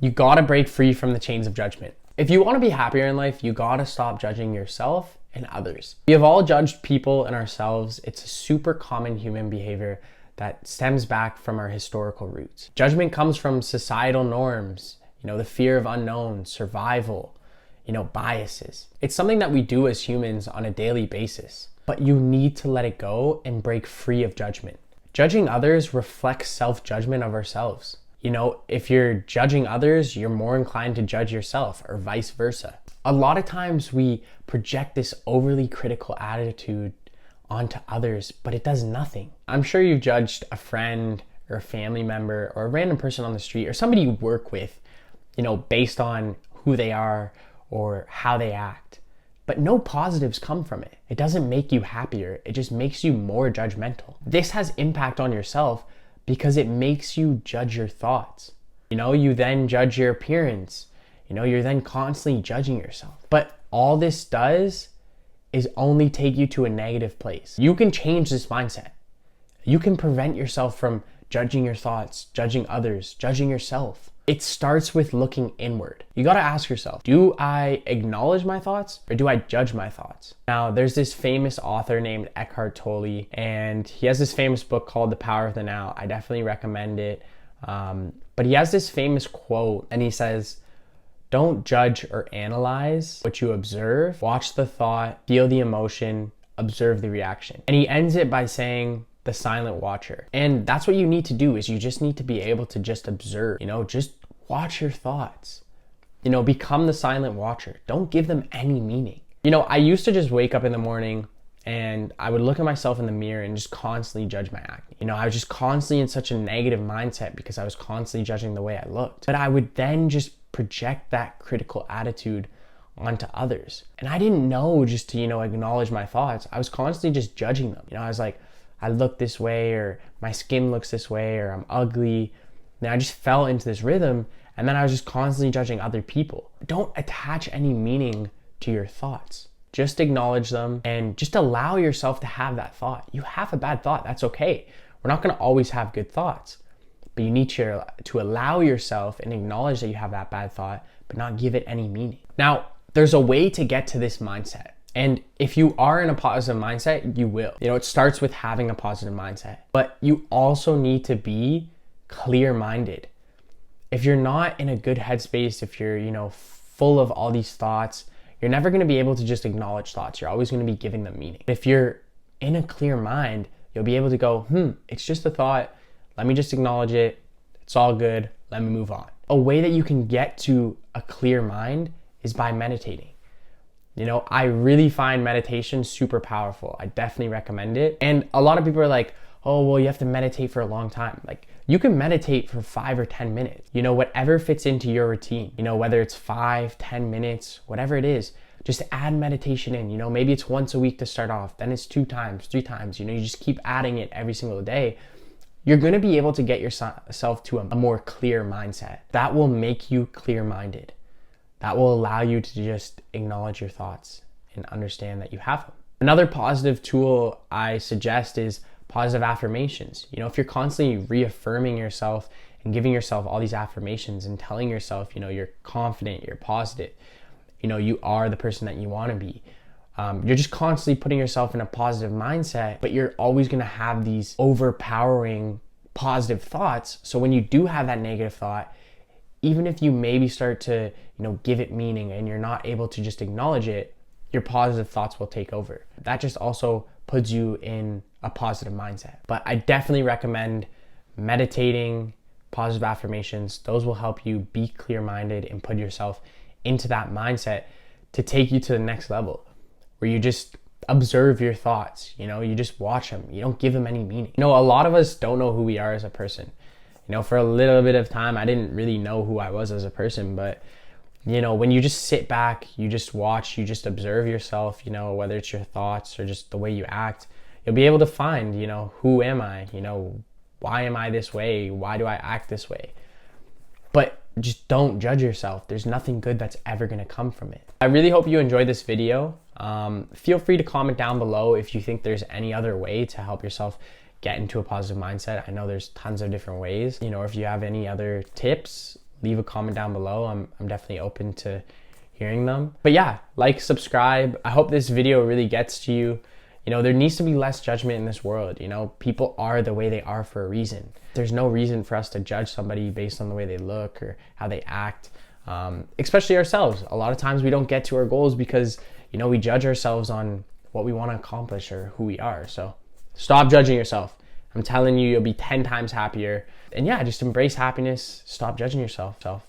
You gotta break free from the chains of judgment. If you wanna be happier in life, you gotta stop judging yourself and others. We have all judged people and ourselves. It's a super common human behavior that stems back from our historical roots. Judgment comes from societal norms, the fear of unknown, survival, biases. It's something that we do as humans on a daily basis, but you need to let it go and break free of judgment. Judging others reflects self-judgment of ourselves. If you're judging others, you're more inclined to judge yourself, or vice versa. A lot of times we project this overly critical attitude onto others, but it does nothing. I'm sure you've judged a friend or a family member or a random person on the street or somebody you work with, based on who they are or how they act. But no positives come from it. It doesn't make you happier. It just makes you more judgmental. This has impact on yourself because it makes you judge your thoughts. You then judge your appearance. You're then constantly judging yourself. But all this does is only take you to a negative place. You can change this mindset. You can prevent yourself from judging your thoughts, judging others, judging yourself. It starts with looking inward. You gotta ask yourself, do I acknowledge my thoughts or do I judge my thoughts? Now, there's this famous author named Eckhart Tolle, and he has this famous book called The Power of the Now. I definitely recommend it. But he has this famous quote, and he says, "Don't judge or analyze what you observe. Watch the thought, feel the emotion, observe the reaction." And he ends it by saying, the silent watcher. And that's what you need to do, is you just need to be able to just observe, just watch your thoughts, become the silent watcher. Don't give them any meaning. I used to just wake up in the morning and I would look at myself in the mirror and just constantly judge my acne. I was just constantly in such a negative mindset because I was constantly judging the way I looked. But I would then just project that critical attitude onto others. And I didn't know just to, acknowledge my thoughts. I was constantly just judging them. I was like, I look this way, or my skin looks this way, or I'm ugly. And I just fell into this rhythm, and then I was just constantly judging other people. Don't attach any meaning to your thoughts. Just acknowledge them and just allow yourself to have that thought. You have a bad thought, that's okay. We're not gonna always have good thoughts, but you need to allow yourself and acknowledge that you have that bad thought, but not give it any meaning. Now, there's a way to get to this mindset. And if you are in a positive mindset, you will. It starts with having a positive mindset, but you also need to be clear-minded. If you're not in a good headspace, if you're, full of all these thoughts, you're never going to be able to just acknowledge thoughts. You're always going to be giving them meaning. If you're in a clear mind, you'll be able to go, it's just a thought. Let me just acknowledge it. It's all good. Let me move on. A way that you can get to a clear mind is by meditating. I really find meditation super powerful. I definitely recommend it. And a lot of people are like, oh, well, you have to meditate for a long time. Like, you can meditate for 5 or 10 minutes, whatever fits into your routine, whether it's 5, 10 minutes, whatever it is, just add meditation in. Maybe it's once a week to start off, then it's 2 times, 3 times, you just keep adding it every single day. You're going to be able to get yourself to a more clear mindset. That will make you clear-minded. That will allow you to just acknowledge your thoughts and understand that you have them. Another positive tool I suggest is positive affirmations. If you're constantly reaffirming yourself and giving yourself all these affirmations and telling yourself, you're confident, you're positive, you are the person that you want to be. You're just constantly putting yourself in a positive mindset, but you're always going to have these overpowering positive thoughts. So when you do have that negative thought, even if you maybe start to, give it meaning and you're not able to just acknowledge it, your positive thoughts will take over. That just also puts you in a positive mindset. But I definitely recommend meditating, positive affirmations. Those will help you be clear-minded and put yourself into that mindset to take you to the next level, where you just observe your thoughts, you just watch them. You don't give them any meaning. A lot of us don't know who we are as a person. For a little bit of time, I didn't really know who I was as a person, but when you just sit back, you just watch, you just observe yourself, whether it's your thoughts or just the way you act, you'll be able to find, who am I? Why am I this way? Why do I act this way? But just don't judge yourself. There's nothing good that's ever going to come from it. I really hope you enjoyed this video. Feel free to comment down below if you think there's any other way to help yourself get into a positive mindset. I know there's tons of different ways. If you have any other tips, leave a comment down below. I'm definitely open to hearing them. But yeah, like, subscribe. I hope this video really gets to you. You know, there needs to be less judgment in this world. You know, people are the way they are for a reason. There's no reason for us to judge somebody based on the way they look or how they act, especially ourselves. A lot of times we don't get to our goals because, you know, we judge ourselves on what we want to accomplish or who we are. So stop judging yourself. I'm telling you, you'll be 10 times happier. And yeah, just embrace happiness. Stop judging yourself.